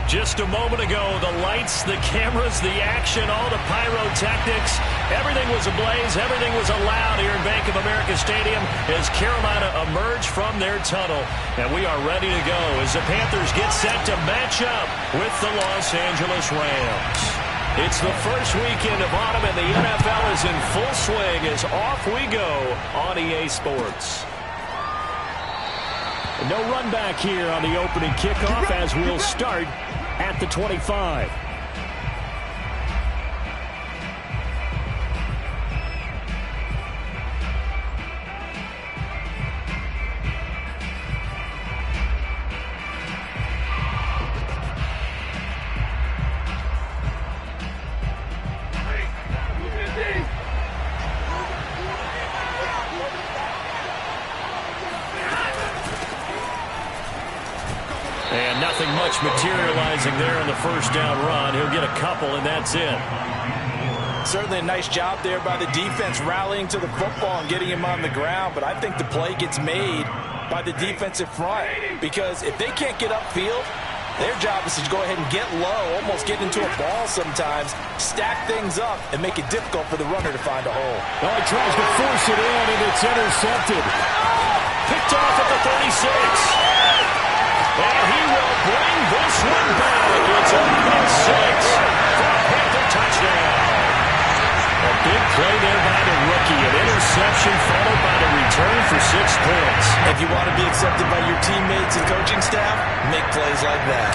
Just a moment ago, the lights, the cameras, the action, all the pyrotechnics, everything was ablaze, everything was allowed here in Bank of America Stadium as Carolina emerged from their tunnel. And we are ready to go as the Panthers get set to match up with the Los Angeles Rams. It's the first weekend of autumn, and the NFL is in full swing as off we go on EA Sports. No run back here on the opening kickoff as we'll start at the 25. And nothing much materializing there on the first down run. He'll get a couple, and that's it. Certainly a nice job there by the defense rallying to the football and getting him on the ground. But I think the play gets made by the defensive front, because if they can't get upfield, their job is to go ahead and get low, almost get into a ball sometimes, stack things up, and make it difficult for the runner to find a hole. Oh, he tries to force it in, and it's intercepted. Picked off at the 36. And he will bring this one back. It's a 6 for a Panther touchdown. A big play there by the rookie. An interception followed by the return for 6 points. If you want to be accepted by your teammates and coaching staff, make plays like that.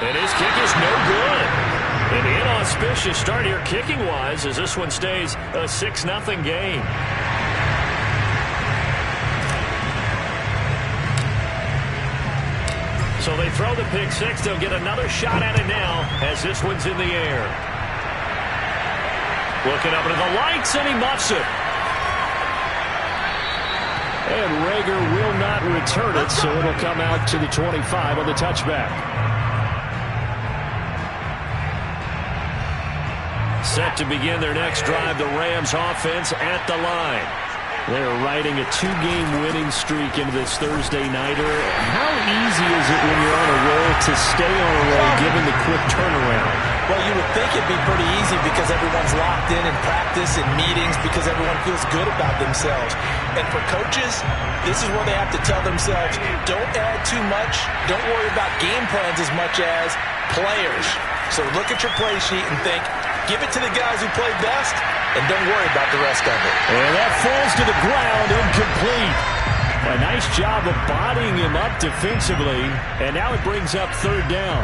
And his kick is no good. An inauspicious start here kicking-wise as this one stays a 6-0 game. So they throw the pick six. They'll get another shot at it now as this one's in the air. Looking up into the lights, and he muffs it. And Rager will not return it, so it'll come out to the 25 on the touchback. Set to begin their next drive, the Rams offense at the line. They're riding a 2-game winning streak into this Thursday nighter. How easy is it when you're on a roll to stay on a roll given the quick turnaround? Well, you would think it'd be pretty easy because everyone's locked in practice and meetings, because everyone feels good about themselves. And for coaches, this is where they have to tell themselves, don't add too much, don't worry about game plans as much as players. So look at your play sheet and think, give it to the guys who play best, and don't worry about the rest of it. And that falls to the ground, incomplete. A nice job of bodying him up defensively, and now it brings up third down.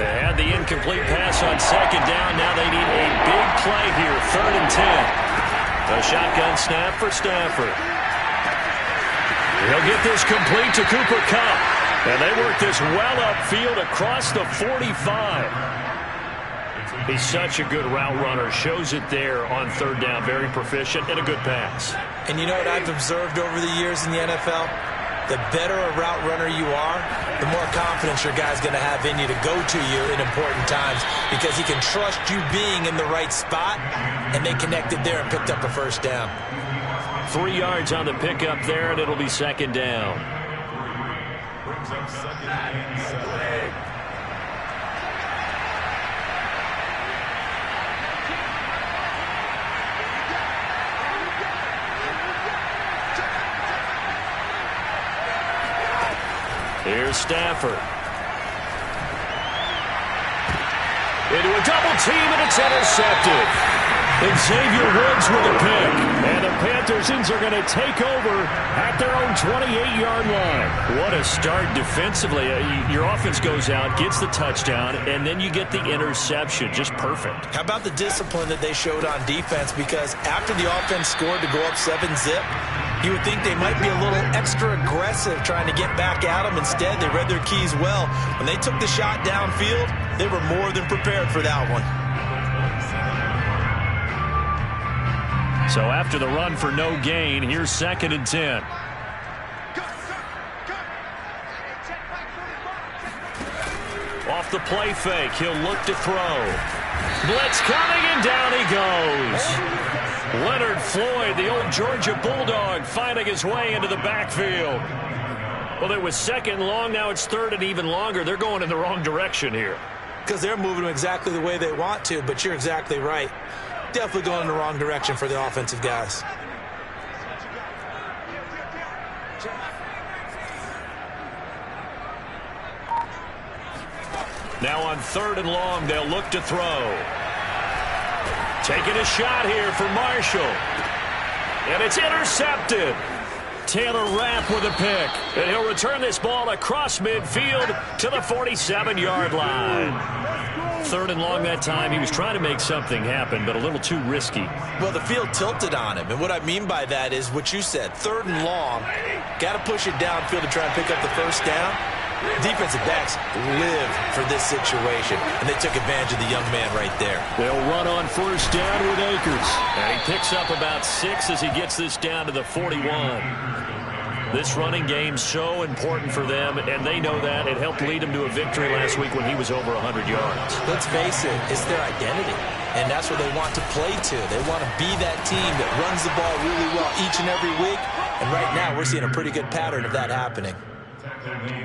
They had the incomplete pass on second down. Now they need a big play here, 3rd and 10. A shotgun snap for Stafford. He'll get this complete to Cooper Kupp. And they work this well upfield across the 45. He's such a good route runner. Shows it there on third down. Very proficient and a good pass. And you know what I've observed over the years in the NFL? The better a route runner you are, the more confidence your guy's going to have in you to go to you in important times, because he can trust you being in the right spot, and they connected there and picked up a first down. 3 yards on the pickup there, and it'll be second down. Here's Stafford. Into a double team, and it's intercepted. And Xavier Woods with a pick. And the Panthers are going to take over at their own 28-yard line. What a start defensively. Your offense goes out, gets the touchdown, and then you get the interception. Just perfect. How about the discipline that they showed on defense? Because after the offense scored to go up 7-zip, you would think they might be a little extra aggressive trying to get back at them. Instead, they read their keys well. When they took the shot downfield, they were more than prepared for that one. So after the run for no gain, here's 2nd and 10. Off the play fake, he'll look to throw. Blitz coming, and down he goes. Leonard Floyd, the old Georgia Bulldog, finding his way into the backfield. Well, it was second and long. Now it's third and even longer. They're going in the wrong direction here. Because they're moving exactly the way they want to, but you're exactly right. Definitely going in the wrong direction for the offensive guys. Now on third and long, they'll look to throw. Taking a shot here for Marshall. And it's intercepted. Taylor Rapp with a pick. And he'll return this ball across midfield to the 47-yard line. Third and long that time. He was trying to make something happen, but a little too risky. Well, the field tilted on him. And what I mean by that is what you said. Third and long. Got to push it downfield to try and pick up the first down. Defensive backs live for this situation, and they took advantage of the young man right there. They'll run on first down with Akers. And he picks up about 6 as he gets this down to the 41. This running game's so important for them, and they know that. It helped lead them to a victory last week when he was over 100 yards. Let's face it, it's their identity, and that's what they want to play to. They want to be that team that runs the ball really well each and every week, and right now we're seeing a pretty good pattern of that happening.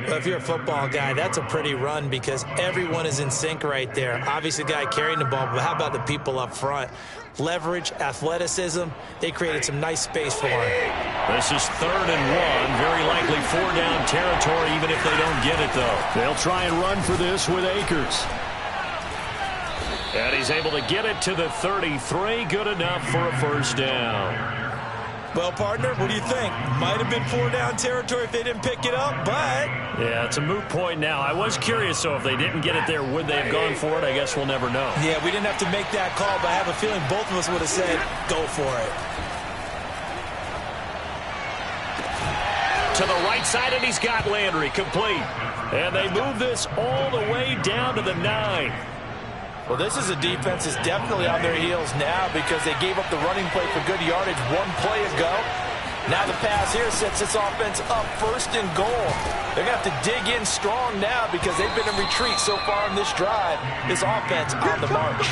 Well, if you're a football guy, that's a pretty run because everyone is in sync right there. Obviously, the guy carrying the ball, but how about the people up front? Leverage, athleticism, they created some nice space for him. This is third and 1. Very likely 4-down territory, even if they don't get it, though. They'll try and run for this with Akers. And he's able to get it to the 33. Good enough for a first down. Well, partner, what do you think? Might have been 4-down territory if they didn't pick it up, but... Yeah, it's a moot point now. I was curious, so if they didn't get it there, would they have gone for it? I guess we'll never know. Yeah, we didn't have to make that call, but I have a feeling both of us would have said, go for it. To the right side, and he's got Landry complete. And they move this all the way down to the 9. Well, this is a defense that's definitely on their heels now because they gave up the running play for good yardage one play ago. Now the pass here sets this offense up first and goal. They're going to have to dig in strong now because they've been in retreat so far in this drive. This offense on the march.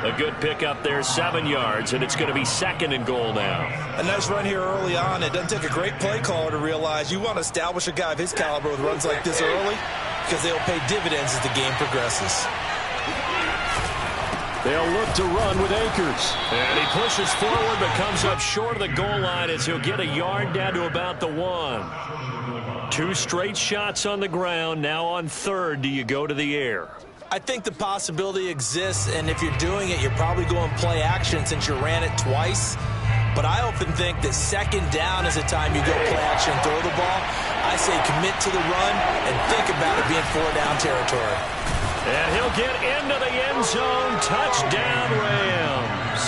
A good pickup there, 7 yards, and it's going to be second and goal now. A nice run here early on. It doesn't take a great play caller to realize you want to establish a guy of his caliber with runs like this early because they'll pay dividends as the game progresses. They'll look to run with Akers. And he pushes forward but comes up short of the goal line as he'll get a yard down to about the 1. 2 straight shots on the ground. Now on third, do you go to the air? I think the possibility exists, and if you're doing it, you're probably going play action since you ran it twice. But I often think that second down is the time you go play action and throw the ball. I say commit to the run and think about it being 4-down territory. And he'll get into the end zone. Touchdown, Rams.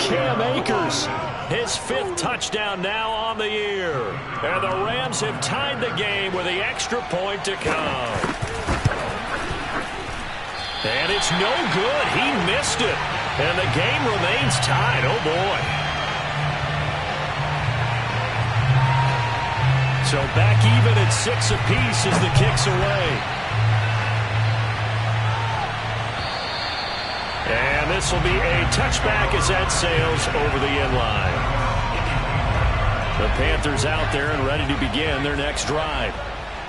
Cam Akers, his 5th touchdown now on the year. And the Rams have tied the game with the extra point to come. And it's no good. He missed it. And the game remains tied. Oh, boy. So back even at 6 apiece as the kick's away. And this will be a touchback as that sails over the end line. The Panthers out there and ready to begin their next drive.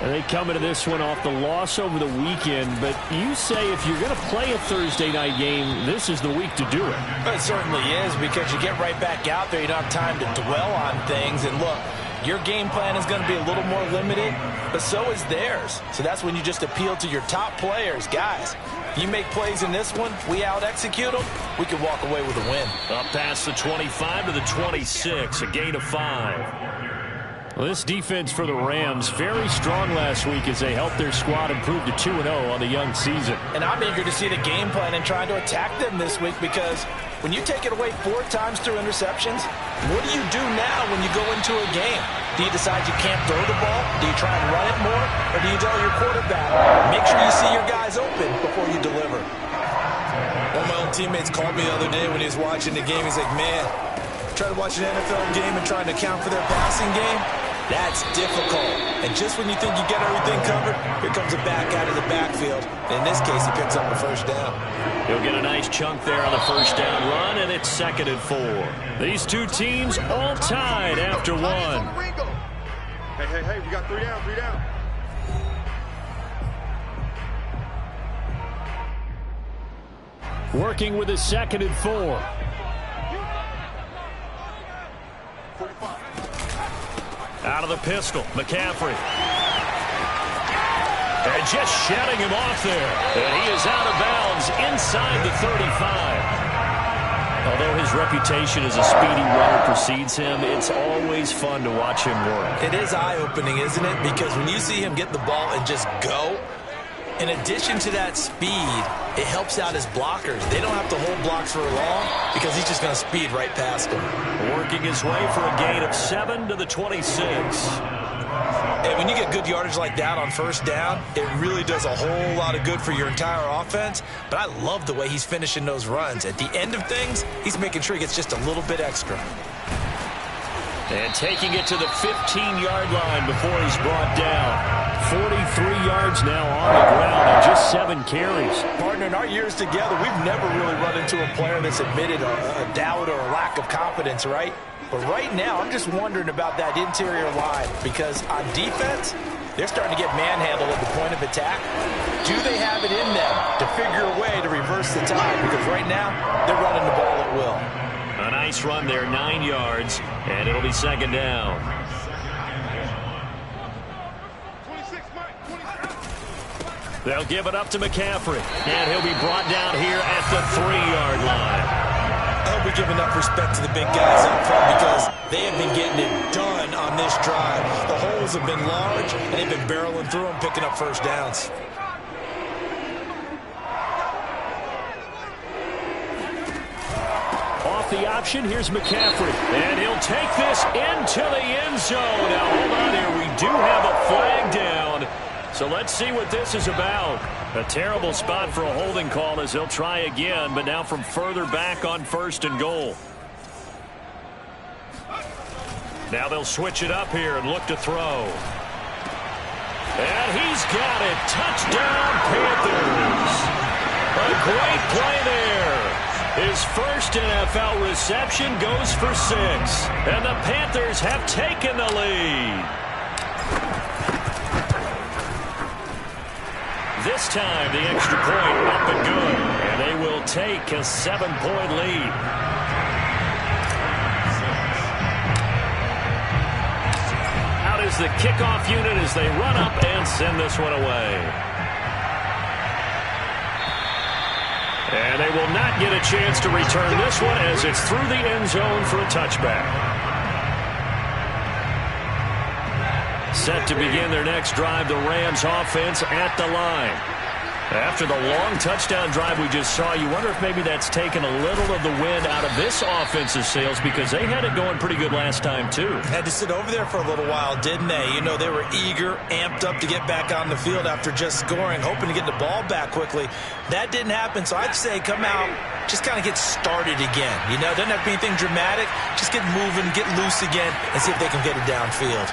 And they come into this one off the loss over the weekend, but you say if you're going to play a Thursday night game, this is the week to do it. It certainly is because you get right back out there. You don't have time to dwell on things. And look, your game plan is going to be a little more limited, but so is theirs. So that's when you just appeal to your top players. Guys, you make plays in this one, we out-execute them, we can walk away with a win. Up past the 25 to the 26, a gain of 5. Well, this defense for the Rams, very strong last week as they helped their squad improve to 2-0 on the young season. And I'm eager to see the game plan and trying to attack them this week because when you take it away 4 times through interceptions, what do you do now when you go into a game? Do you decide you can't throw the ball? Do you try and run it more? Or do you tell your quarterback, make sure you see your guys open before you deliver? One of my old teammates called me the other day when he was watching the game. He's like, man, trying to watch an NFL game and trying to account for their passing game. That's difficult. And just when you think you get everything covered, here comes a back out of the backfield. In this case, he picks up a first down. He'll get a nice chunk there on the first down run, and it's 2nd and 4. These two teams all tied after one. Hey, we got 3 down, 3 down. Working with his 2nd and 4. Out of the pistol, McCaffrey. And just shutting him off there. And he is out of bounds inside the 35. Although his reputation as a speedy runner precedes him, it's always fun to watch him work. It is eye-opening, isn't it? Because when you see him get the ball and just go, in addition to that speed, it helps out his blockers. They don't have to hold blocks for long because he's just going to speed right past them. Working his way for a gain of 7 to the 26. And when you get good yardage like that on first down, it really does a whole lot of good for your entire offense. But I love the way he's finishing those runs. At the end of things, he's making sure he gets just a little bit extra. And taking it to the 15-yard line before he's brought down. 43 yards now on the ground and just 7 carries. Partner, in our years together, we've never really run into a player that's admitted a doubt or a lack of confidence, right? But right now, I'm just wondering about that interior line because on defense, they're starting to get manhandled at the point of attack. Do they have it in them to figure a way to reverse the tide? Because right now, they're running the ball at will. A nice run there, 9 yards, and it'll be 2nd down. They'll give it up to McCaffrey, and he'll be brought down here at the 3-yard line. I hope we give enough respect to the big guys up front because they have been getting it done on this drive. The holes have been large, and they've been barreling through them, picking up first downs. Off the option, here's McCaffrey, and he'll take this into the end zone. Now, hold on here. We do have a flag down. So let's see what this is about. A terrible spot for a holding call as they'll try again, but now from further back on 1st and goal. Now they'll switch it up here and look to throw. And he's got it. Touchdown, Panthers. A great play there. His first NFL reception goes for 6. And the Panthers have taken the lead. This time, the extra point up and good. And they will take a 7-point lead. Out is the kickoff unit as they run up and send this one away. And they will not get a chance to return this one as it's through the end zone for a touchback. Set to begin their next drive, the Rams offense at the line. After the long touchdown drive we just saw, you wonder if maybe that's taken a little of the wind out of this offense's sails because they had it going pretty good last time, too. Had to sit over there for a little while, didn't they? You know, they were eager, amped up to get back on the field after just scoring, hoping to get the ball back quickly. That didn't happen, so I'd say come out, just kind of get started again. You know, doesn't have to be anything dramatic. Just get moving, get loose again, and see if they can get it downfield.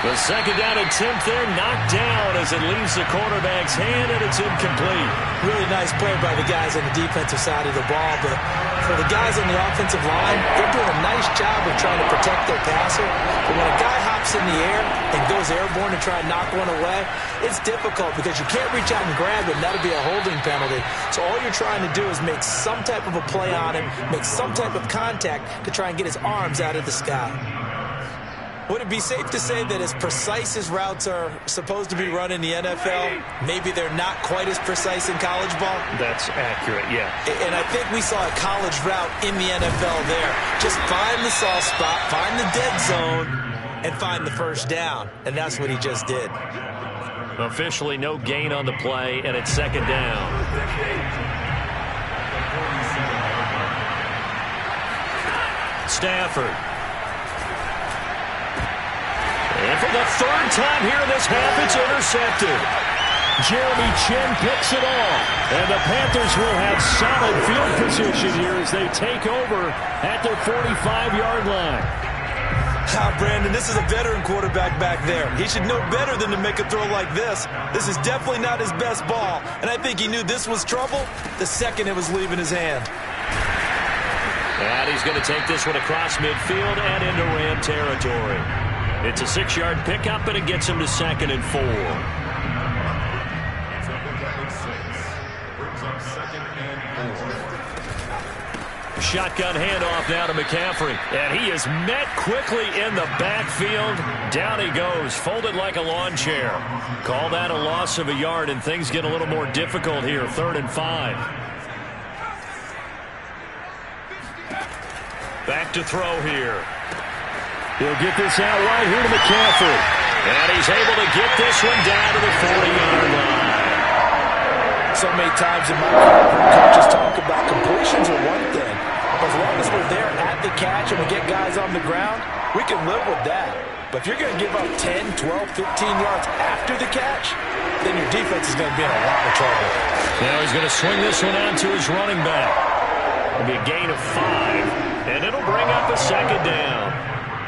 The 2nd down attempt there knocked down as it leaves the quarterback's hand, and it's incomplete. Really nice play by the guys on the defensive side of the ball, but for the guys on the offensive line, they're doing a nice job of trying to protect their passer. But when a guy hops in the air and goes airborne to try and knock one away, it's difficult because you can't reach out and grab it, and that'll be a holding penalty. So all you're trying to do is make some type of a play on him, make some type of contact to try and get his arms out of the sky. Would it be safe to say that as precise as routes are supposed to be run in the NFL, maybe they're not quite as precise in college ball? That's accurate, yeah. And I think we saw a college route in the NFL there. Just find the soft spot, find the dead zone, and find the first down. And that's what he just did. Officially no gain on the play, and it's 2nd down. Stafford. And for the 3rd time here in this half, it's intercepted. Jeremy Chin picks it off. And the Panthers will have solid field position here as they take over at their 45-yard line. Brandon, this is a veteran quarterback back there. He should know better than to make a throw like this. This is definitely not his best ball, and I think he knew this was trouble the second it was leaving his hand. And he's going to take this one across midfield and into Ram territory. It's a 6-yard pickup, and it gets him to 2nd and 4. Shotgun handoff now to McCaffrey. And he is met quickly in the backfield. Down he goes, folded like a lawn chair. Call that a loss of a yard, and things get a little more difficult here. 3rd and 5. Back to throw here. He'll get this out right here to McCaffrey. And he's able to get this one down to the 40-yard line. So many times in my career, coaches talk about completions are one thing. As long as we're there at the catch and we get guys on the ground, we can live with that. But if you're going to give up 10, 12, 15 yards after the catch, then your defense is going to be in a lot of trouble. Now he's going to swing this one out to his running back. It'll be a gain of 5, and it'll bring up a 2nd down.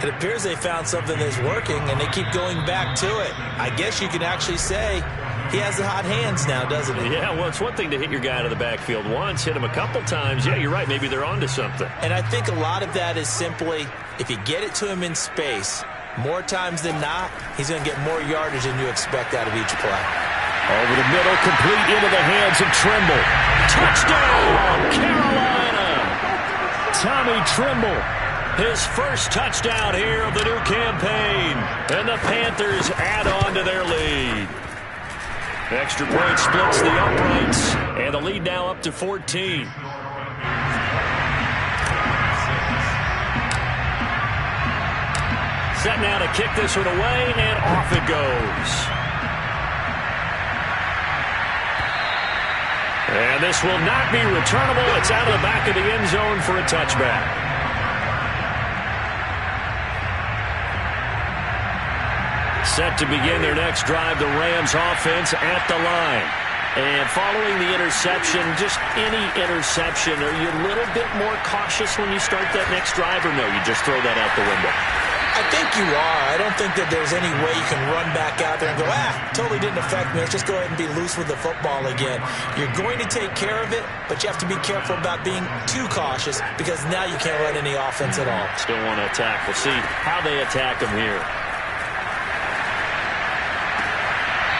It appears they found something that's working, and they keep going back to it. I guess you can actually say he has the hot hands now, doesn't he? Yeah, well, it's one thing to hit your guy to the backfield once, hit him a couple times. Yeah, you're right. Maybe they're onto something. And I think a lot of that is simply, if you get it to him in space, more times than not, he's going to get more yardage than you expect out of each play. Over the middle, complete into the hands of Trimble. Touchdown, Carolina! Tommy Trimble, his first touchdown here of the new campaign. And the Panthers add on to their lead. Extra point splits the uprights, and the lead now up to 14. Set now to kick this one away, and off it goes. And this will not be returnable. It's out of the back of the end zone for a touchback. Set to begin their next drive, the Rams offense at the line. And following the interception, just any interception, are you a little bit more cautious when you start that next drive, or no, you just throw that out the window? I think you are. I don't think that there's any way you can run back out there and go, totally didn't affect me. Let's just go ahead and be loose with the football again. You're going to take care of it, but you have to be careful about being too cautious because now you can't run any offense at all. Still want to attack. We'll see how they attack them here.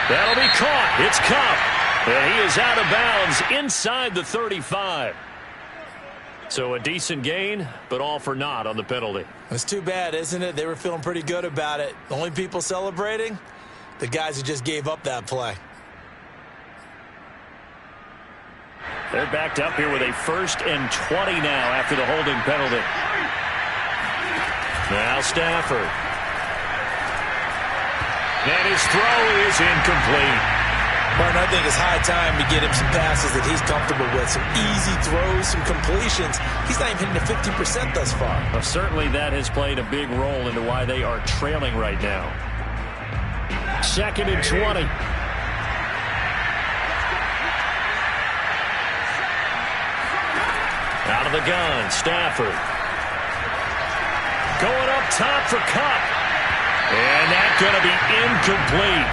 That'll be caught. It's Cup. And he is out of bounds inside the 35. So a decent gain, but all for naught on the penalty. It's too bad, isn't it? They were feeling pretty good about it. The only people celebrating, the guys who just gave up that play. They're backed up here with a 1st and 20 now after the holding penalty. Now Stafford. And his throw is incomplete. Martin, I think it's high time to get him some passes that he's comfortable with. Some easy throws, some completions. He's not even hitting the 50% thus far. Well, certainly that has played a big role into why they are trailing right now. 2nd and 20. Out of the gun, Stafford. Going up top for Cup. And that's going to be incomplete.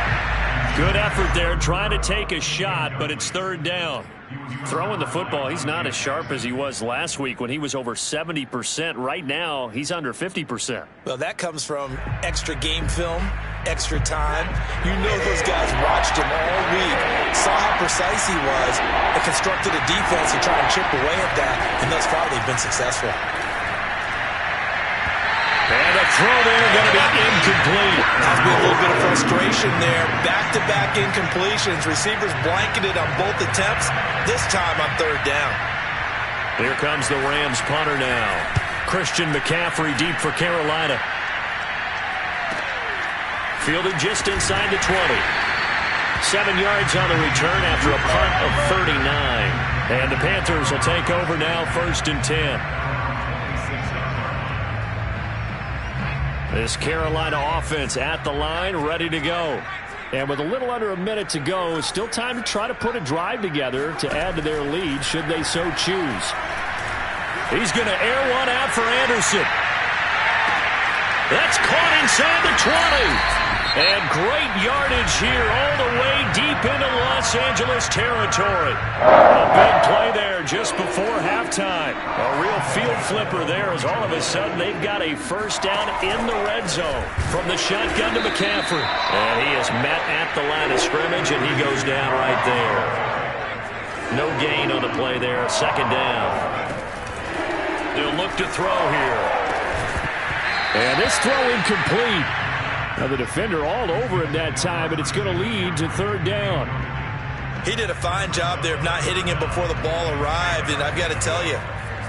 Good effort there, trying to take a shot, but it's 3rd down. Throwing the football, he's not as sharp as he was last week when he was over 70%. Right now, he's under 50%. Well, that comes from extra game film, extra time. You know those guys watched him all week, saw how precise he was, and constructed a defense to try and chip away at that, and thus far they've been successful. And a throw there going to be incomplete. Has been a little bit of frustration there. Back-to-back incompletions. Receivers blanketed on both attempts. This time on 3rd down. Here comes the Rams punter now. Christian McCaffrey deep for Carolina. Fielded just inside the 20. 7 yards on the return after a punt of 39. And the Panthers will take over now, 1st and 10. This Carolina offense at the line, ready to go. And with a little under a minute to go, still time to try to put a drive together to add to their lead should they so choose. He's going to air one out for Anderson. That's caught inside the 20. And great yardage here all the way deep into Los Angeles territory. A big play there just before halftime. A real field flipper there as all of a sudden they've got a first down in the red zone. From the shotgun to McCaffrey. And he is met at the line of scrimmage, and he goes down right there. No gain on the play there. Second down. They'll look to throw here. And this throw incomplete. Now the defender all over him that time, and it's going to lead to third down. He did a fine job there of not hitting him before the ball arrived, and I've got to tell you,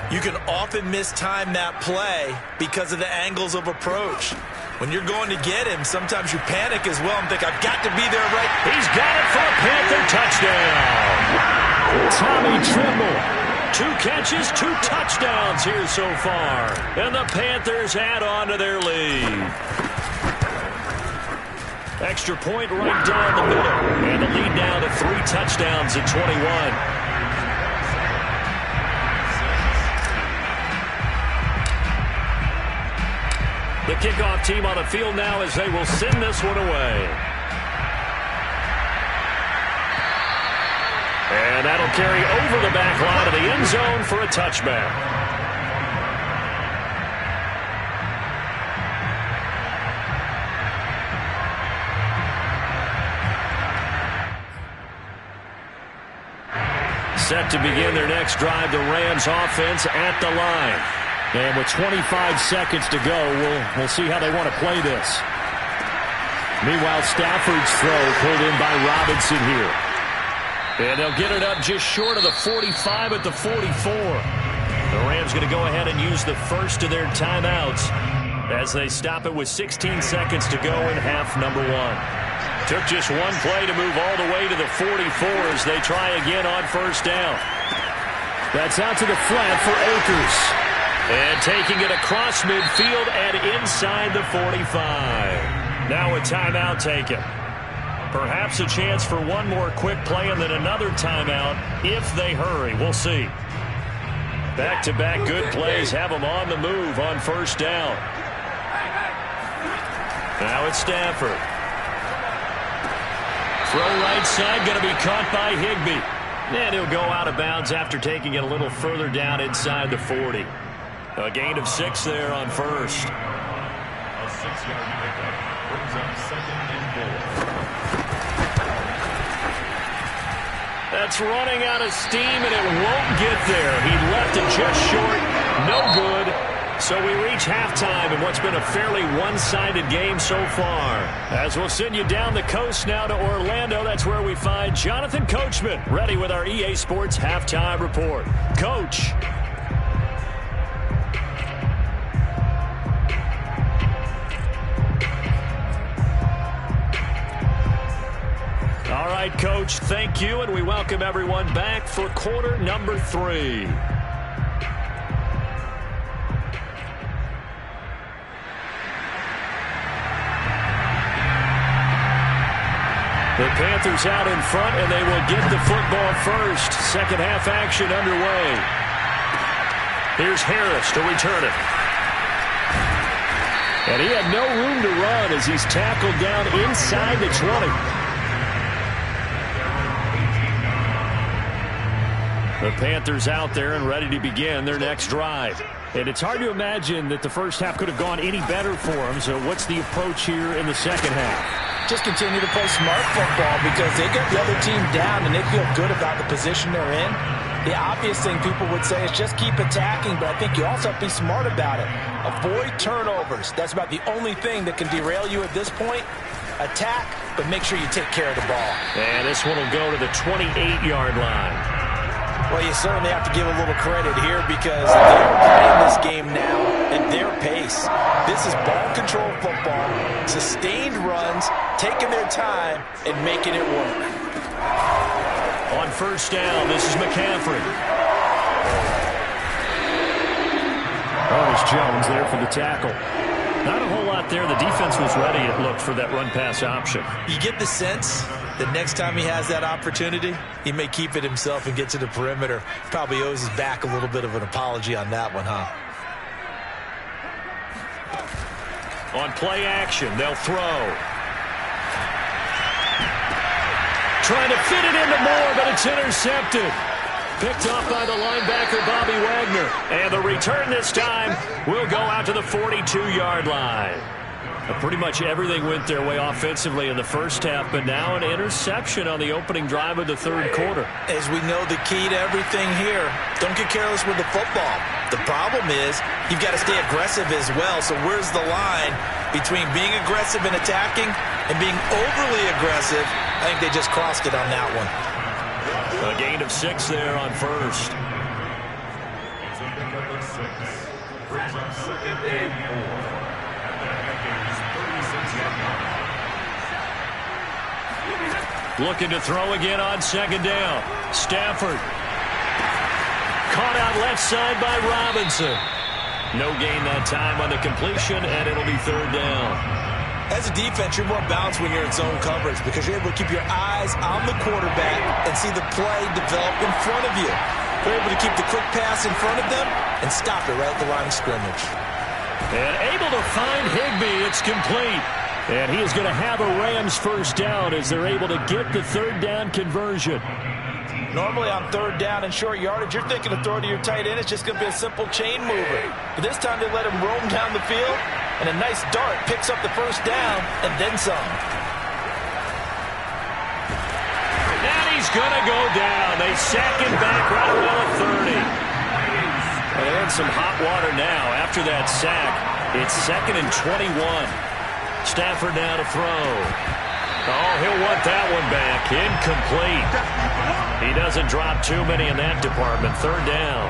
you can often mistime that play because of the angles of approach. When you're going to get him, sometimes you panic as well and think, I've got to be there right. He's got it for a Panther touchdown. Tommy Tremble. 2 catches, 2 touchdowns here so far. And the Panthers add on to their lead. Extra point right down the middle. And the lead now to 3 touchdowns at 21. The kickoff team on the field now as they will send this one away. And that'll carry over the back line of the end zone for a touchback. Set to begin their next drive, the Rams offense at the line. And with 25 seconds to go, we'll see how they want to play this. Meanwhile, Stafford's throw pulled in by Robinson here. And they'll get it up just short of the 45 at the 44. The Rams going to go ahead and use the first of their timeouts as they stop it with 16 seconds to go in half number 1. Took just one play to move all the way to the 44 as they try again on first down. That's out to the flat for Akers. And taking it across midfield and inside the 45. Now a timeout taken. Perhaps a chance for one more quick play and then another timeout if they hurry. We'll see. Back-to-back good plays have them on the move on first down. Now it's Stafford. Throw right side, going to be caught by Higbee. And he'll go out of bounds after taking it a little further down inside the 40. A gain of 6 there on first. A 6-yard pickup brings up 2nd and 4. That's running out of steam, and it won't get there. He left it just short. No good. So we reach halftime in what's been a fairly one-sided game so far. As we'll send you down the coast now to Orlando, that's where we find Jonathan Coachman, ready with our EA Sports Halftime Report. Coach. All right, Coach, thank you, and we welcome everyone back for quarter number 3. The Panthers out in front, and they will get the football first. Second half action underway. Here's Harris to return it. And he had no room to run as he's tackled down inside the 20. The Panthers out there and ready to begin their next drive. And it's hard to imagine that the first half could have gone any better for them. So what's the approach here in the second half? Just continue to play smart football because they get the other team down and they feel good about the position they're in. The obvious thing people would say is just keep attacking, but I think you also have to be smart about it. Avoid turnovers. That's about the only thing that can derail you at this point. Attack, but make sure you take care of the ball. And this one will go to the 28-yard line. Well, you certainly have to give a little credit here because they're playing this game now at their pace. This is ball control football, sustained runs, taking their time, and making it work. On first down, this is McCaffrey. Ernest Jones there for the tackle. Not a whole lot there. The defense was ready, it looked, for that run-pass option. You get the sense that next time he has that opportunity, he may keep it himself and get to the perimeter. Probably owes his back a little bit of an apology on that one, huh? On play action, they'll throw. Trying to fit it into Moore, but it's intercepted. Picked off by the linebacker, Bobby Wagner. And the return this time will go out to the 42-yard line. Pretty much everything went their way offensively in the first half, but now an interception on the opening drive of the third quarter. As we know, the key to everything here, don't get careless with the football. The problem is you've got to stay aggressive as well. So where's the line between being aggressive and attacking and being overly aggressive? I think they just crossed it on that one. A gain of 6 there on first. It's a pickup of 6. Brings up 2nd and 4. At the Hackers' 36-yard line. Looking to throw again on 2nd down. Stafford. Caught out left side by Robinson. No gain that time on the completion, and it'll be 3rd down. As a defense, you're more balanced when you're in zone coverage because you're able to keep your eyes on the quarterback and see the play develop in front of you. You're able to keep the quick pass in front of them and stop it right at the line of scrimmage. And able to find Higbee. It's complete. And he is going to have a Rams first down as they're able to get the 3rd down conversion. Normally on 3rd down and short yardage, you're thinking to throw to your tight end. It's just going to be a simple chain mover. But this time they let him roam down the field, and a nice dart picks up the first down and then some. And he's going to go down. They sack him back right around the 30. And some hot water now after that sack. It's 2nd and 21. Stafford now to throw. Oh, he'll want that one back. Incomplete. He doesn't drop too many in that department. 3rd down.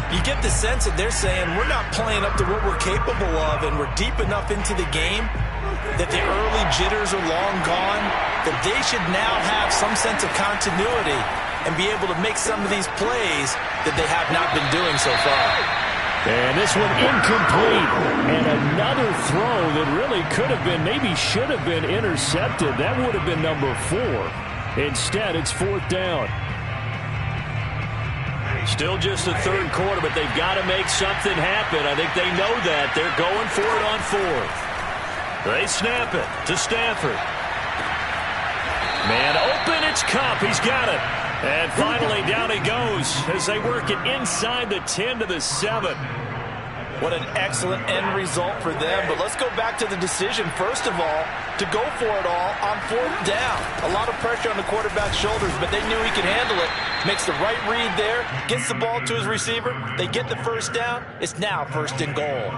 You get the sense that they're saying we're not playing up to what we're capable of, and we're deep enough into the game that the early jitters are long gone, that they should now have some sense of continuity and be able to make some of these plays that they have not been doing so far. And this one incomplete. And another throw that really could have been, maybe should have been intercepted. That would have been number 4. Instead, it's 4th down. Still just the 3rd quarter, but they've got to make something happen. I think they know that. They're going for it on 4th. They snap it to Stafford. Man open, it's Kupp. He's got it. And finally, down he goes as they work it inside the 10 to the 7. What an excellent end result for them. But let's go back to the decision, first of all, to go for it all on 4th down. A lot of pressure on the quarterback's shoulders, but they knew he could handle it. Makes the right read there, gets the ball to his receiver. They get the first down. It's now 1st and goal.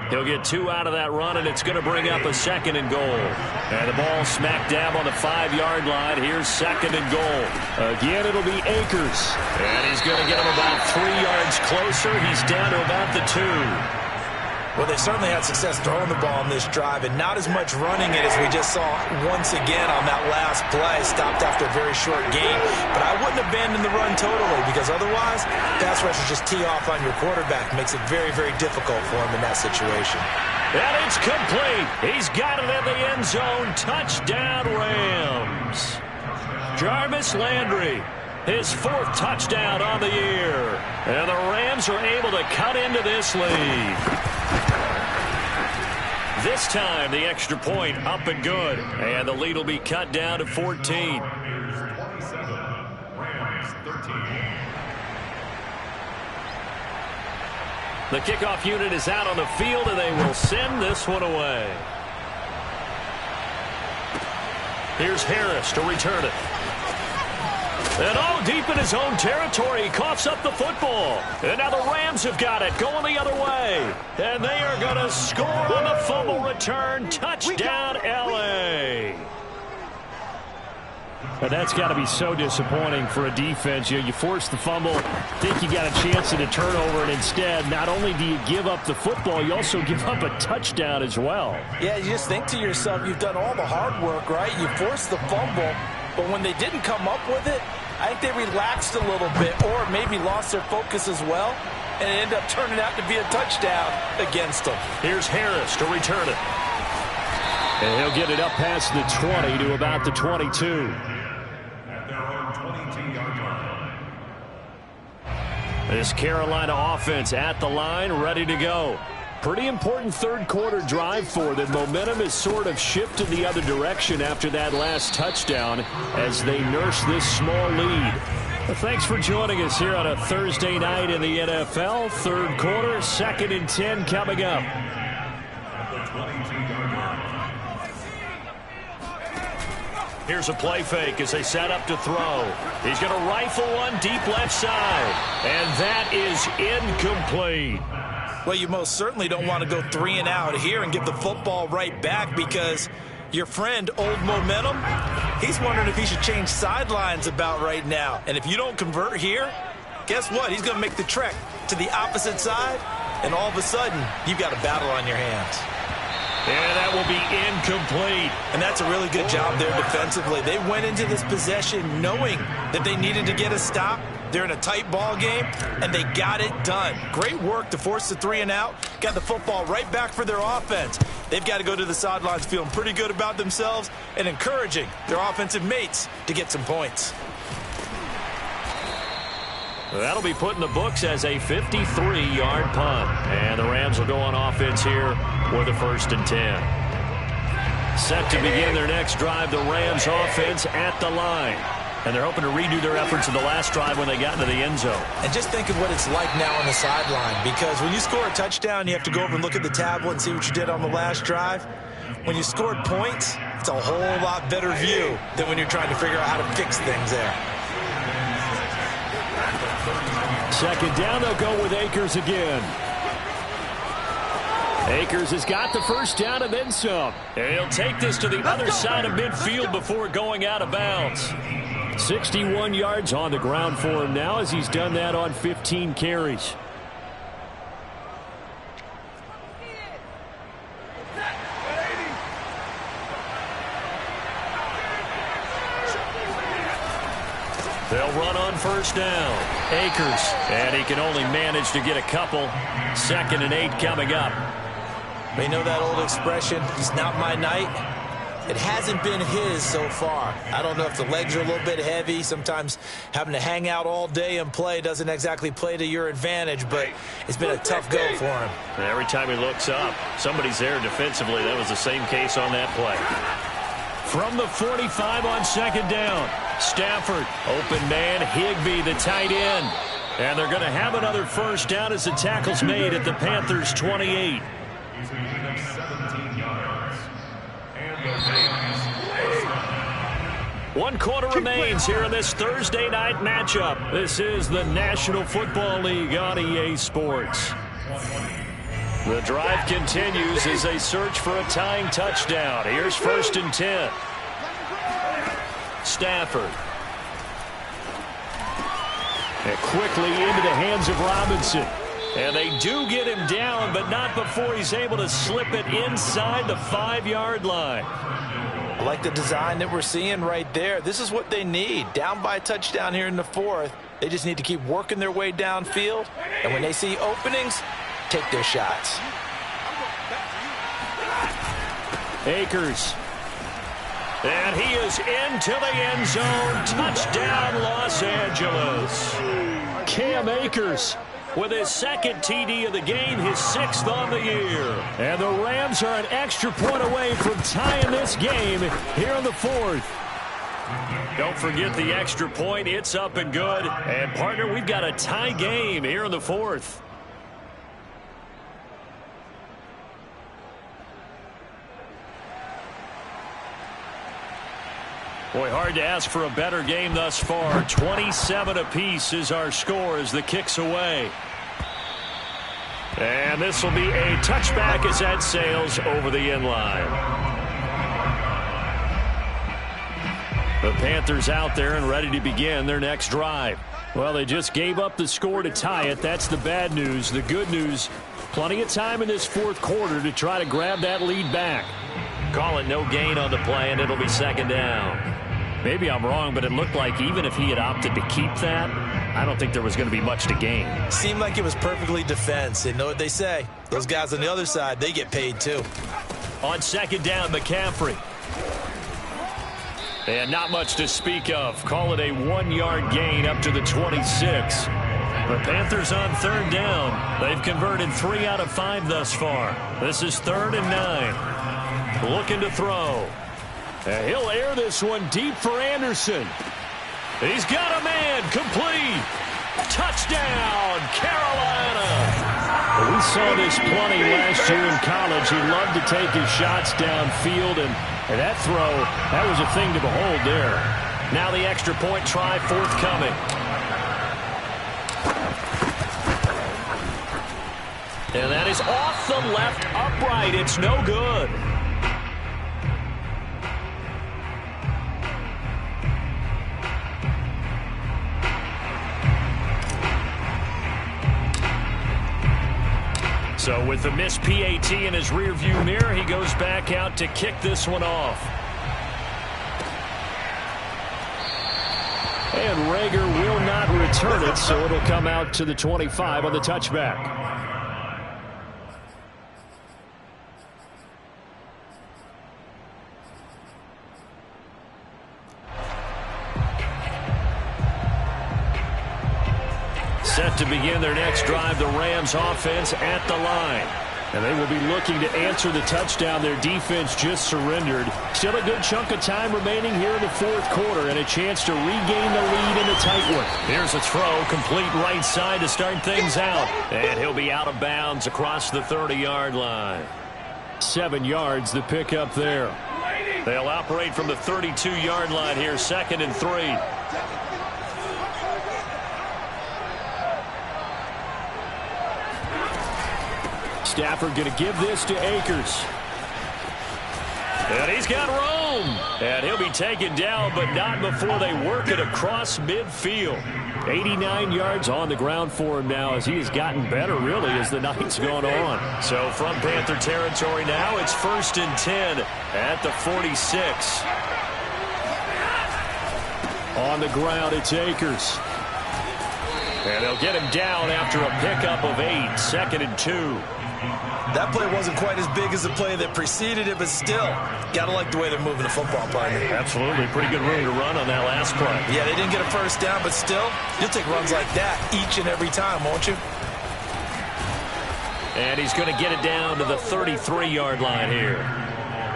He'll get 2 out of that run, and it's going to bring up a 2nd and goal. And the ball smack dab on the 5-yard line. Here's 2nd and goal. Again, it'll be Akers. And he's going to get him about 3 yards closer. He's down to about the 2. Well, they certainly had success throwing the ball on this drive, and not as much running it as we just saw once again on that last play. Stopped after a very short gain. But I wouldn't abandon the run totally, because otherwise, pass rushers just tee off on your quarterback. Makes it very, very difficult for him in that situation. And it's complete. He's got it in the end zone. Touchdown, Rams. Jarvis Landry, his 4th touchdown on the year. And the Rams are able to cut into this lead. This time, the extra point up and good. And the lead will be cut down to 14. 27, Rams 13. The kickoff unit is out on the field, and they will send this one away. Here's Harris to return it. And deep in his own territory, he coughs up the football. And now the Rams have got it, going the other way. And they are going to score on the fumble return. Touchdown, L.A. But that's got to be so disappointing for a defense. You force the fumble, think you got a chance at a turnover, and instead, not only do you give up the football, you also give up a touchdown as well. Yeah, you just think to yourself, you've done all the hard work, right? You forced the fumble, but when they didn't come up with it, I think they relaxed a little bit or maybe lost their focus as well. and it ended up turning out to be a touchdown against them. Here's Harris to return it. And he'll get it up past the 20 to about the 22. At their own 22-yard line. This Carolina offense at the line, ready to go. Pretty important third-quarter drive for them. Momentum has sort of shifted the other direction after that last touchdown as they nurse this small lead. Well, thanks for joining us here on a Thursday night in the NFL. Third quarter, 2nd and 10 coming up. At the 22-yard line. Here's a play fake as they set up to throw. He's going to rifle one deep left side. And that is incomplete. Well, you most certainly don't want to go 3 and out here and give the football right back because your friend, Old Momentum, he's wondering if he should change sidelines about right now. And if you don't convert here, guess what? He's going to make the trek to the opposite side, and all of a sudden, you've got a battle on your hands. And that will be incomplete. And that's a really good job there defensively. They went into this possession knowing that they needed to get a stop. They're in a tight ball game, and they got it done. Great work to force the 3 and out. Got the football right back for their offense. They've got to go to the sidelines feeling pretty good about themselves and encouraging their offensive mates to get some points. That'll be put in the books as a 53-yard punt. And the Rams will go on offense here with a 1st and 10. Set to begin their next drive, the Rams offense at the line. And they're hoping to redo their efforts in the last drive when they got into the end zone. And just think of what it's like now on the sideline, because when you score a touchdown, you have to go over and look at the tablet and see what you did on the last drive. When you scored points, it's a whole lot better view than when you're trying to figure out how to fix things there. 2nd down, they'll go with Akers again. Akers has got the 1st down and then some. And he'll take this to the other side of midfield before going out of bounds. 61 yards on the ground for him now as he's done that on 15 carries. They'll run on 1st down. Akers, and he can only manage to get a couple. 2nd and 8 coming up. You know that old expression, it's not my night? It hasn't been his so far. I don't know if the legs are a little bit heavy. Sometimes having to hang out all day and play doesn't exactly play to your advantage, but it's been a tough go for him. And every time he looks up, somebody's there defensively. That was the same case on that play. From the 45 on 2nd down, Stafford, open man, Higbee, the tight end. And they're going to have another 1st down as the tackle's made at the Panthers' 28. He's going to get up 17 yards. And the Rams. 1 quarter remains here in this Thursday night matchup. This is the National Football League on EA Sports. The drive continues as they search for a tying touchdown. Here's 1st and 10. Stafford. And quickly into the hands of Robinson. And they do get him down, but not before he's able to slip it inside the 5-yard line. I like the design that we're seeing right there. This is what they need. Down by a touchdown here in the 4th. They just need to keep working their way downfield. And when they see openings, take their shots. Akers. And he is into the end zone. Touchdown, Los Angeles. Cam Akers with his 2nd TD of the game, his 6th on the year. And the Rams are an extra point away from tying this game here in the 4th. Don't forget the extra point. It's up and good. And, partner, we've got a tie game here in the 4th. Boy, hard to ask for a better game thus far. 27 apiece is our score as the kick's away. And this will be a touchback as that sails over the end line. The Panthers out there and ready to begin their next drive. Well, they just gave up the score to tie it. That's the bad news. The good news, plenty of time in this 4th quarter to try to grab that lead back. Call it no gain on the play, and it'll be 2nd down. Maybe I'm wrong, but it looked like even if he had opted to keep that, I don't think there was going to be much to gain. Seemed like it was perfectly defense. And know what they say. Those guys on the other side, they get paid too. On second down, McCaffrey. And not much to speak of. Call it a 1-yard gain up to the 26. The Panthers on third down. They've converted 3 out of 5 thus far. This is 3rd and 9. Looking to throw. And he'll air this one deep for Anderson. He's got a man. Complete. Touchdown, Carolina. We saw this plenty last year in college. He loved to take his shots downfield, and that throw, that was a thing to behold there. Now the extra point try forthcoming. And that is off the left upright. It's no good. So with the missed PAT in his rearview mirror, he goes back out to kick this one off. And Rager will not return it, so it'll come out to the 25 on the touchback. Set to begin their next drive, the Rams offense at the line. And they will be looking to answer the touchdown their defense just surrendered. Still a good chunk of time remaining here in the 4th quarter and a chance to regain the lead in a tight one. Here's a throw, complete right side to start things out. And he'll be out of bounds across the 30-yard line. 7 yards the pickup there. They'll operate from the 32-yard line here, 2nd and 3. Stafford going to give this to Akers. And he's got room. And he'll be taken down, but not before they work it across midfield. 89 yards on the ground for him now as he has gotten better, really, as the night's gone on. So from Panther territory now, it's 1st and 10 at the 46. On the ground, it's Akers. And they'll get him down after a pickup of 8, 2nd and 2. That play wasn't quite as big as the play that preceded it, but still, got to like the way they're moving the football, partner. Absolutely. Pretty good room to run on that last play. Yeah, they didn't get a first down, but still, you'll take runs like that each and every time, won't you? And he's going to get it down to the 33-yard line here.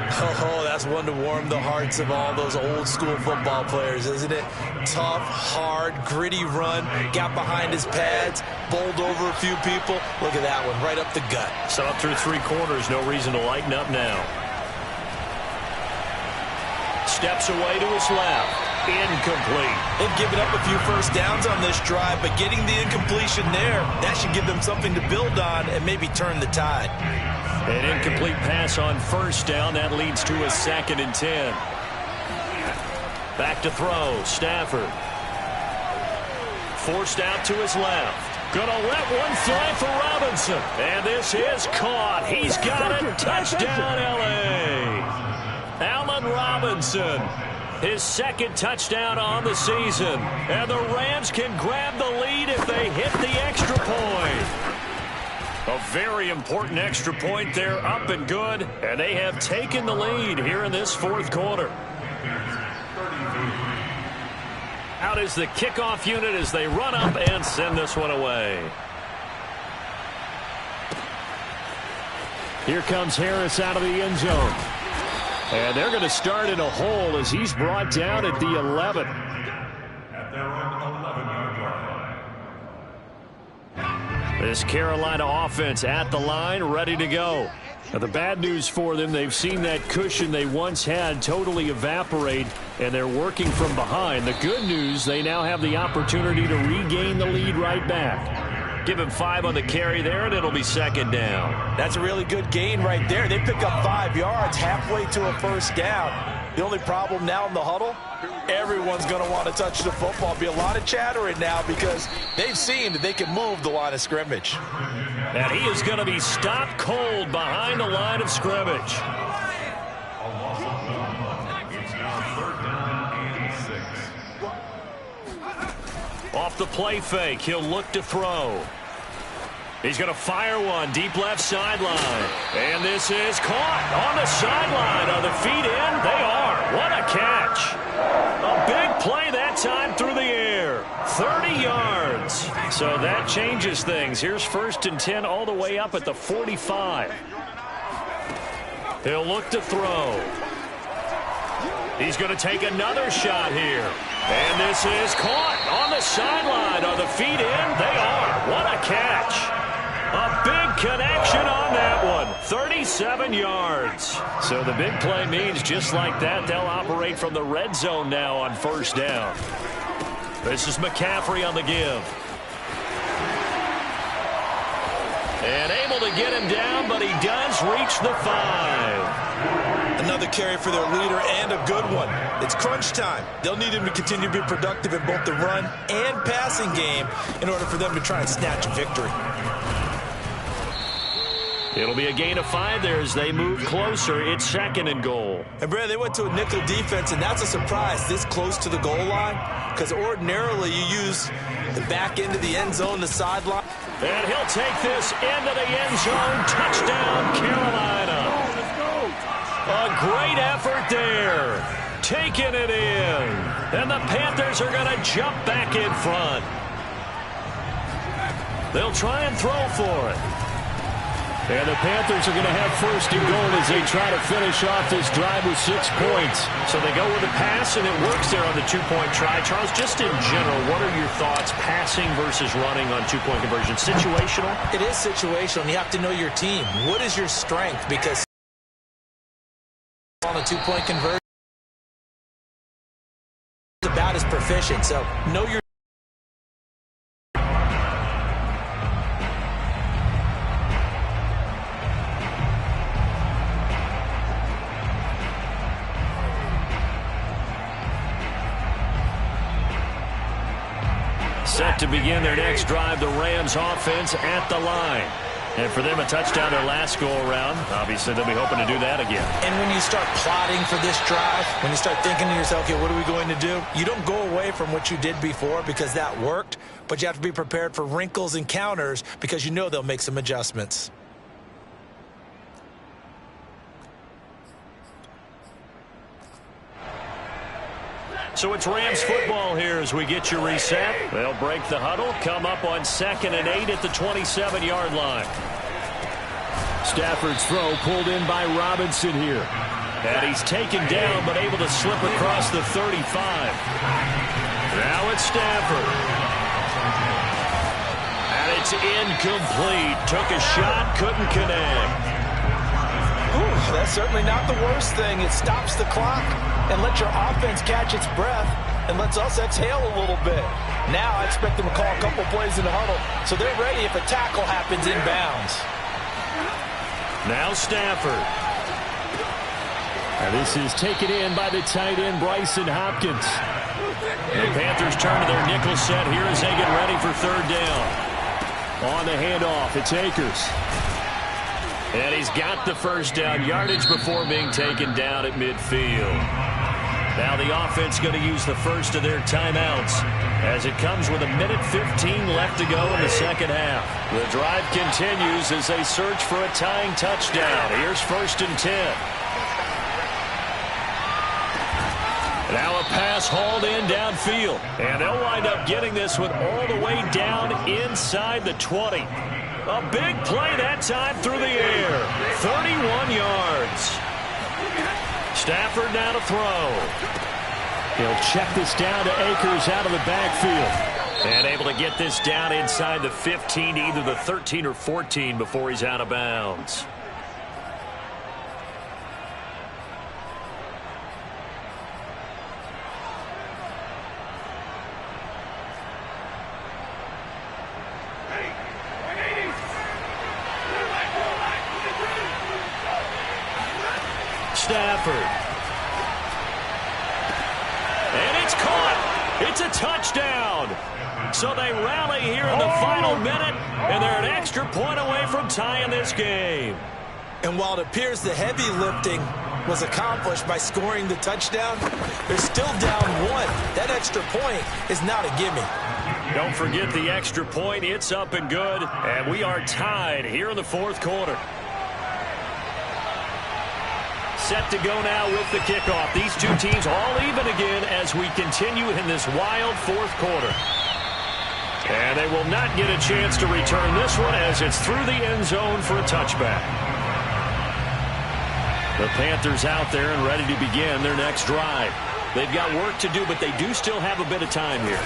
Oh, that's one to warm the hearts of all those old-school football players, isn't it? Tough, hard, gritty run, got behind his pads, bowled over a few people. Look at that one, right up the gut. So up through 3 quarters, no reason to lighten up now. Steps away to his left. Incomplete. They've given up a few first downs on this drive, but getting the incompletion there, that should give them something to build on and maybe turn the tide. An incomplete pass on first down. That leads to a 2nd and 10. Back to throw. Stafford. Forced out to his left. Gonna let one fly for Robinson. And this is caught. He's got it. Touchdown, L.A. Allen Robinson. His 2nd touchdown on the season. And the Rams can grab the lead if they hit the extra point. A very important extra point there, up and good, and they have taken the lead here in this 4th quarter. Out is the kickoff unit as they run up and send this one away. Here comes Harris out of the end zone. And they're going to start in a hole as he's brought down at the 11. At their own 11-yard line. This Carolina offense at the line, ready to go. Now, the bad news for them, they've seen that cushion they once had totally evaporate, and they're working from behind. The good news, they now have the opportunity to regain the lead right back. Give him 5 on the carry there, and it'll be 2nd down. That's a really good gain right there. They pick up 5 yards halfway to a first down. The only problem now in the huddle, everyone's going to want to touch the football. Be a lot of chattering now because they've seen that they can move the line of scrimmage. And he is going to be stopped cold behind the line of scrimmage. It's now 3rd down and 6. Off off the play fake. He'll look to throw. He's going to fire one deep left sideline. And this is caught on the sideline. Are the feet in? They are. What a catch. A big play that time through the air. 30 yards. So that changes things. Here's 1st and 10 all the way up at the 45. He'll look to throw. He's going to take another shot here. And this is caught on the sideline. Are the feet in? They are. What a catch. A big connection on that one. 37 yards. So the big play means just like that, they'll operate from the red zone now on 1st down. This is McCaffrey on the give. And able to get him down, but he does reach the 5. Another carry for their leader and a good one. It's crunch time. They'll need him to continue to be productive in both the run and passing game in order for them to try and snatch a victory. It'll be a gain of 5 there as they move closer. It's 2nd and goal. And, Brad, they went to a nickel defense, and that's a surprise this close to the goal line because ordinarily you use the back end of the end zone, the sideline. And he'll take this into the end zone. Touchdown, Carolina. A great effort there. Taking it in. And the Panthers are going to jump back in front. They'll try and throw for it. And the Panthers are going to have 1st and goal as they try to finish off this drive with 6 points. So they go with a pass, and it works there on the 2-point try. Charles, just in general, what are your thoughts passing versus running on 2-point conversion? Situational? It is situational, and you have to know your team. What is your strength? Because on a 2-point conversion is about as proficient. So know your set to begin their next drive, the Rams offense at the line. And for them, a touchdown their last go-around. Obviously, they'll be hoping to do that again. And when you start plotting for this drive, when you start thinking to yourself, okay, what are we going to do? You don't go away from what you did before because that worked, but you have to be prepared for wrinkles and counters because you know they'll make some adjustments. So it's Rams football here as we get you reset. They'll break the huddle, come up on 2nd and 8 at the 27-yard line. Stafford's throw pulled in by Robinson here. And he's taken down but able to slip across the 35. Now it's Stafford. And it's incomplete. Took a shot, couldn't connect. Ooh, that's certainly not the worst thing. It stops the clock and lets your offense catch its breath and lets us exhale a little bit. Now I expect them to call a couple plays in the huddle so they're ready if a tackle happens inbounds. Now Stafford. And this is taken in by the tight end Bryson Hopkins. The Panthers turn to their nickel set here as they get ready for 3rd down. On the handoff, it's Akers. And he's got the 1st down, yardage before being taken down at midfield. Now the offense going to use the first of their timeouts as it comes with 1:15 left to go in the 2nd half. The drive continues as they search for a tying touchdown. Here's 1st and 10. Now a pass hauled in downfield. And they'll wind up getting this one all the way down inside the 20. A big play that time through the air. 31 yards. Stafford now to throw. He'll check this down to Akers out of the backfield. And able to get this down inside the 15, either the 13 or 14 before he's out of bounds. Stafford. And it's caught. It's a touchdown. So they rally here in the final minute, and they're an extra point away from tying this game. And while it appears the heavy lifting was accomplished by scoring the touchdown, they're still down 1. That extra point is not a gimme. Don't forget the extra point. It's up and good. And we are tied here in the fourth quarter. Set to go now with the kickoff. These two teams all even again as we continue in this wild fourth quarter. And they will not get a chance to return this one as it's through the end zone for a touchback. The Panthers out there and ready to begin their next drive. They've got work to do, but they do still have a bit of time here.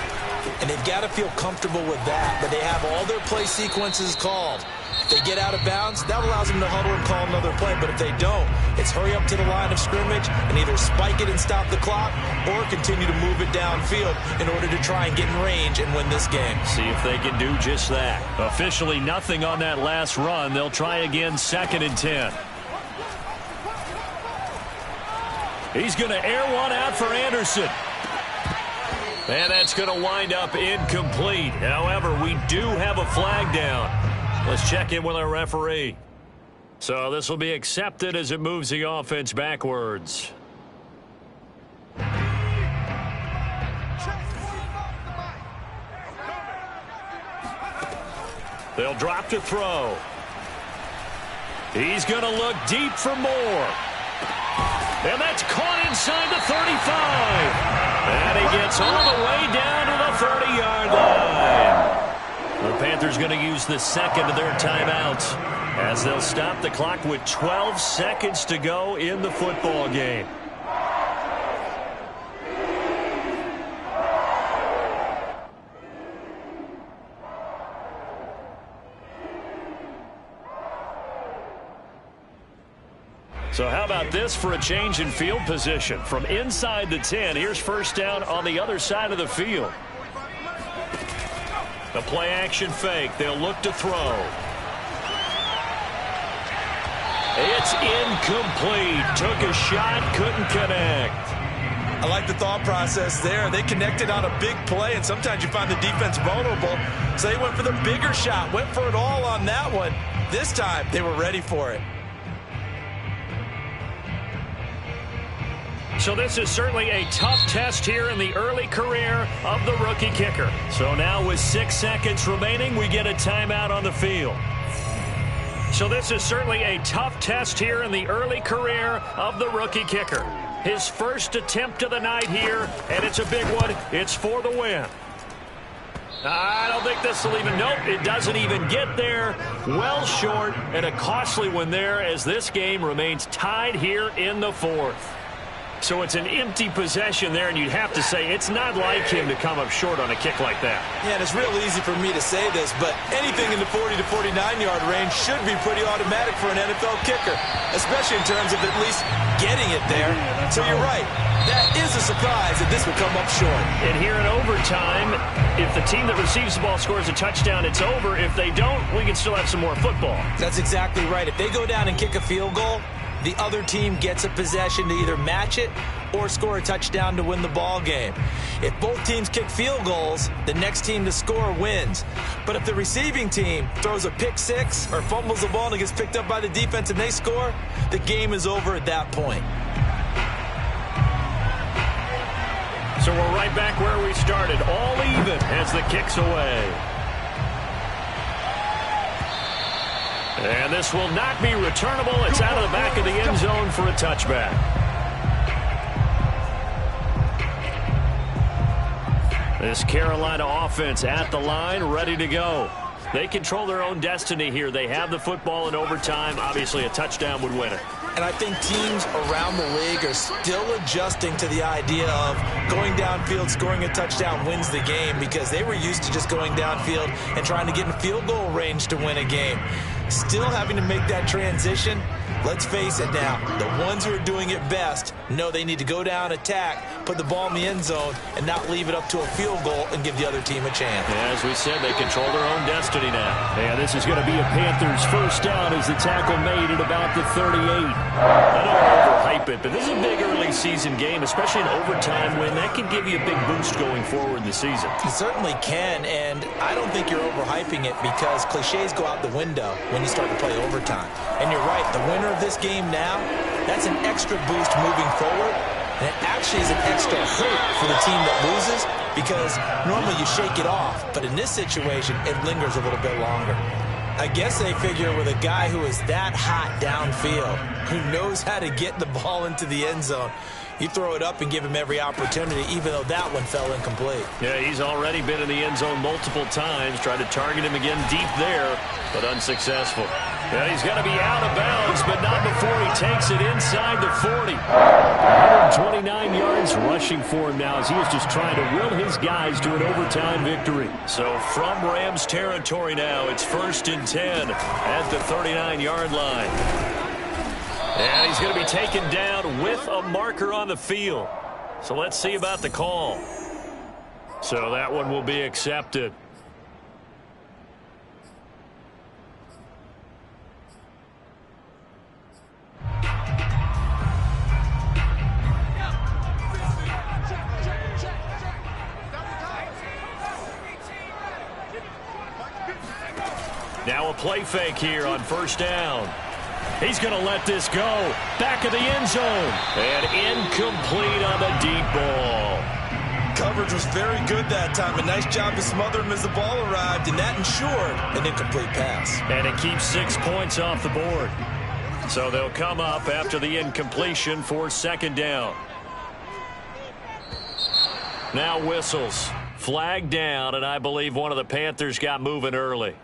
And they've got to feel comfortable with that, but they have all their play sequences called. If they get out of bounds, that allows them to huddle and call another play. But if they don't, it's hurry up to the line of scrimmage and either spike it and stop the clock or continue to move it downfield in order to try and get in range and win this game. See if they can do just that. Officially nothing on that last run. They'll try again, 2nd and 10. He's going to air one out for Anderson. And that's going to wind up incomplete. However, we do have a flag down. Let's check in with our referee. So this will be accepted as it moves the offense backwards. They'll drop to throw. He's going to look deep for more. And that's caught inside the 35. And he gets all the way down to the 30-yard line. The Panthers going to use the second of their timeouts as they'll stop the clock with 12 seconds to go in the football game. So how about this for a change in field position? From inside the 10, here's first down on the other side of the field. The play action fake. They'll look to throw. It's incomplete. Took a shot, couldn't connect. I like the thought process there. They connected on a big play, and sometimes you find the defense vulnerable. So they went for the bigger shot, went for it all on that one. This time, they were ready for it. So this is certainly a tough test here in the early career of the rookie kicker. So now with 6 seconds remaining, we get a timeout on the field. So this is certainly a tough test here in the early career of the rookie kicker. His first attempt of the night here, and it's a big one. It's for the win. I don't think this will even, nope, it doesn't even get there. Well short, and a costly one there as this game remains tied here in the fourth. So it's an empty possession there, and you'd have to say it's not like him to come up short on a kick like that. Yeah, and it's real easy for me to say this, but anything in the 40 to 49-yard range should be pretty automatic for an NFL kicker, especially in terms of at least getting it there. So you're right. That is a surprise that this would come up short. And here in overtime, if the team that receives the ball scores a touchdown, it's over. If they don't, we can still have some more football. That's exactly right. If they go down and kick a field goal, the other team gets a possession to either match it or score a touchdown to win the ball game. If both teams kick field goals, the next team to score wins. But if the receiving team throws a pick six or fumbles the ball and it gets picked up by the defense and they score, the game is over at that point. So we're right back where we started, all even as the kick's away. And this will not be returnable. It's out of the back of the end zone for a touchback. This Carolina offense at the line, ready to go. They control their own destiny here. They have the football in overtime. Obviously, a touchdown would win it. And I think teams around the league are still adjusting to the idea of going downfield, scoring a touchdown wins the game, because they were used to just going downfield and trying to get in field goal range to win a game. Still having to make that transition. Let's face it now, the ones who are doing it best know they need to go down, attack, put the ball in the end zone, and not leave it up to a field goal and give the other team a chance. As we said, they control their own destiny now. And this is going to be a Panthers first down as the tackle made at about the 38. I don't want to overhype it, but this is a big early season game, especially an overtime win. That can give you a big boost going forward in the season. It certainly can, and I don't think you're overhyping it because cliches go out the window when you start to play overtime. And you're right, the winner of this game now, that's an extra boost moving forward. And it actually is an extra hurt for the team that loses because normally you shake it off. But in this situation, it lingers a little bit longer. I guess they figure with a guy who is that hot downfield, who knows how to get the ball into the end zone, you throw it up and give him every opportunity, even though that one fell incomplete. Yeah, he's already been in the end zone multiple times. Tried to target him again deep there, but unsuccessful. Yeah, he's got to be out of bounds, but not before he takes it inside the 40. 129 yards rushing for him now as he is just trying to will his guys to an overtime victory. So from Rams territory now, it's 1st and 10 at the 39-yard line. And he's going to be taken down with a marker on the field. So let's see about the call. So that one will be accepted. Now a play fake here on 1st down. He's going to let this go. Back of the end zone. And incomplete on the deep ball. Coverage was very good that time. A nice job to smother him as the ball arrived, and that ensured an incomplete pass. And it keeps 6 points off the board. So they'll come up after the incompletion for 2nd down. Now whistles. Flag down, and I believe one of the Panthers got moving early.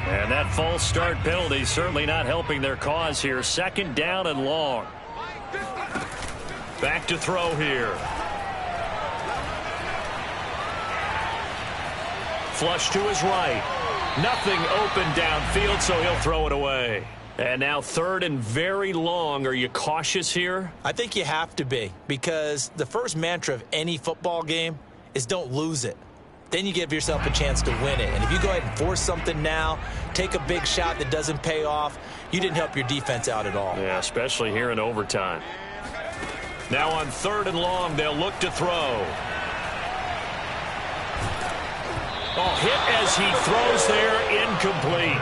And that false start penalty certainly not helping their cause here. 2nd down and long. Back to throw here. Flush to his right. Nothing open downfield, so he'll throw it away. And now 3rd and very long. Are you cautious here? I think you have to be, because the first mantra of any football game is don't lose it. Then you give yourself a chance to win it. And if you go ahead and force something now, take a big shot that doesn't pay off, you didn't help your defense out at all. Yeah, especially here in overtime. Now on 3rd and long, they'll look to throw. Oh, hit as he throws there, incomplete.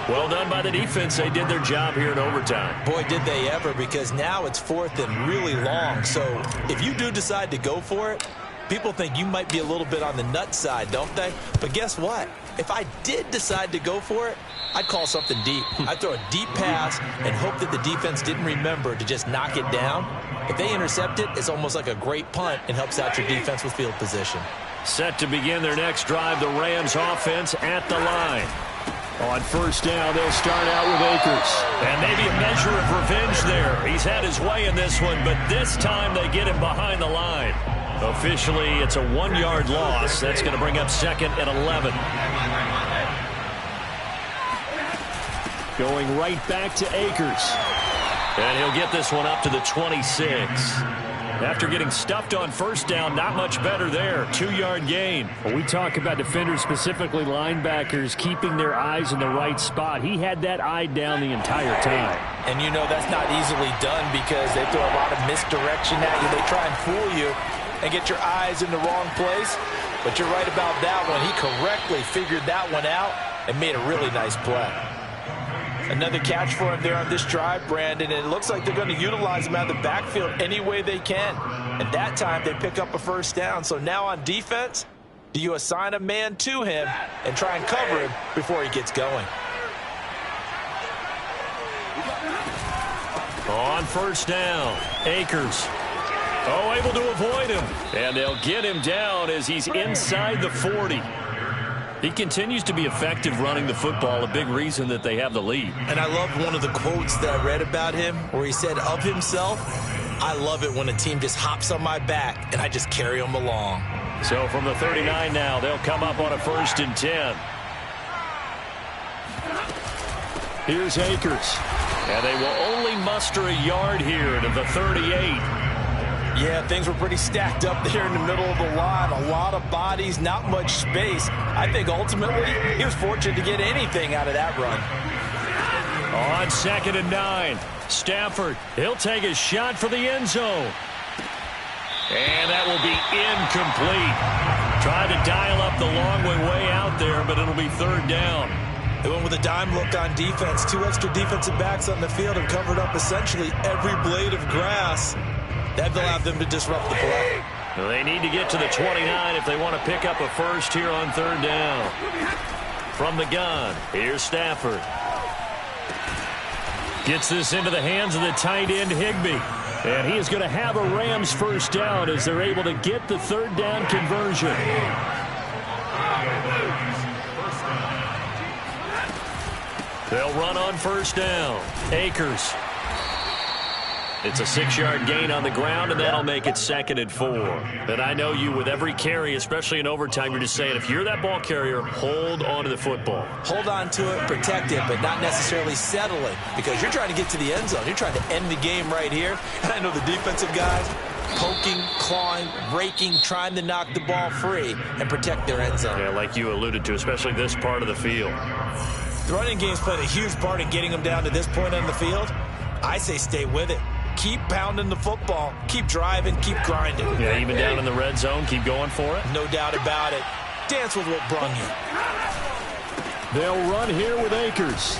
Well done by the defense. They did their job here in overtime. Boy, did they ever, because now it's 4th and really long. So if you do decide to go for it, people think you might be a little bit on the nut side, don't they? But guess what? If I did decide to go for it, I'd call something deep. I'd throw a deep pass and hope that the defense didn't remember to just knock it down. If they intercept it, it's almost like a great punt and helps out your defense with field position. Set to begin their next drive, the Rams offense at the line. On 1st down, they'll start out with Akers. And maybe a measure of revenge there. He's had his way in this one, but this time they get him behind the line. Officially, it's a 1-yard loss. That's going to bring up 2nd and 11. Going right back to Akers. And he'll get this one up to the 26. After getting stuffed on 1st down, not much better there. 2-yard gain. Well, we talk about defenders, specifically linebackers, keeping their eyes in the right spot. He had that eye down the entire time. And you know that's not easily done because they throw a lot of misdirection at you. They try and fool you and get your eyes in the wrong place. But you're right about that one. He correctly figured that one out and made a really nice play. Another catch for him there on this drive, Brandon, and it looks like they're going to utilize him out of the backfield any way they can. And that time they pick up a 1st down. So now on defense, do you assign a man to him and try and cover him before he gets going? On 1st down, Akers. Oh, able to avoid him. And they'll get him down as he's inside the 40. He continues to be effective running the football, a big reason that they have the lead. And I love one of the quotes that I read about him where he said of himself, I love it when a team just hops on my back and I just carry them along. So from the 39 now, they'll come up on a 1st and 10. Here's Akers. And they will only muster a yard here to the 38. Yeah, things were pretty stacked up there in the middle of the line. A lot of bodies, not much space. I think ultimately he was fortunate to get anything out of that run. On 2nd and 9, Stafford, he'll take a shot for the end zone. And that will be incomplete. Tried to dial up the long way out there, but it'll be 3rd down. They went with a dime look on defense. 2 extra defensive backs on the field and covered up essentially every blade of grass. That allowed them to disrupt the play. Well, they need to get to the 29 if they want to pick up a first here on 3rd down. From the gun, here's Stafford. Gets this into the hands of the tight end, Higbee. And he is going to have a Rams first down as they're able to get the 3rd down conversion. They'll run on 1st down. Akers. It's a 6-yard gain on the ground, and that'll make it 2nd and 4. And I know you, with every carry, especially in overtime, you're just saying, if you're that ball carrier, hold on to the football. Hold on to it, protect it, but not necessarily settle it, because you're trying to get to the end zone. You're trying to end the game right here. And I know the defensive guys poking, clawing, raking, trying to knock the ball free and protect their end zone. Yeah, like you alluded to, especially this part of the field. The running game's played a huge part in getting them down to this point on the field. I say stay with it. Keep pounding the football. Keep driving. Keep grinding. Yeah, even down in the red zone, keep going for it. No doubt about it. Dance with what brung you. They'll run here with Akers.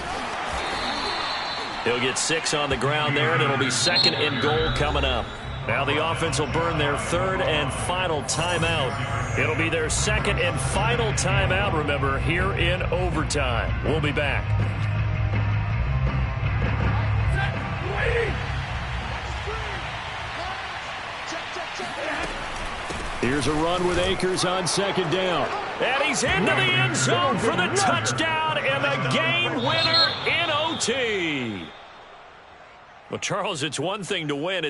He'll get 6 on the ground there, and it'll be 2nd and goal coming up. Now the offense will burn their 3rd and final timeout. It'll be their 2nd and final timeout, remember, here in overtime. We'll be back. Here's a run with Akers on 2nd down. And he's into the end zone for the touchdown and the game winner in OT. Well, Charles, it's one thing to win.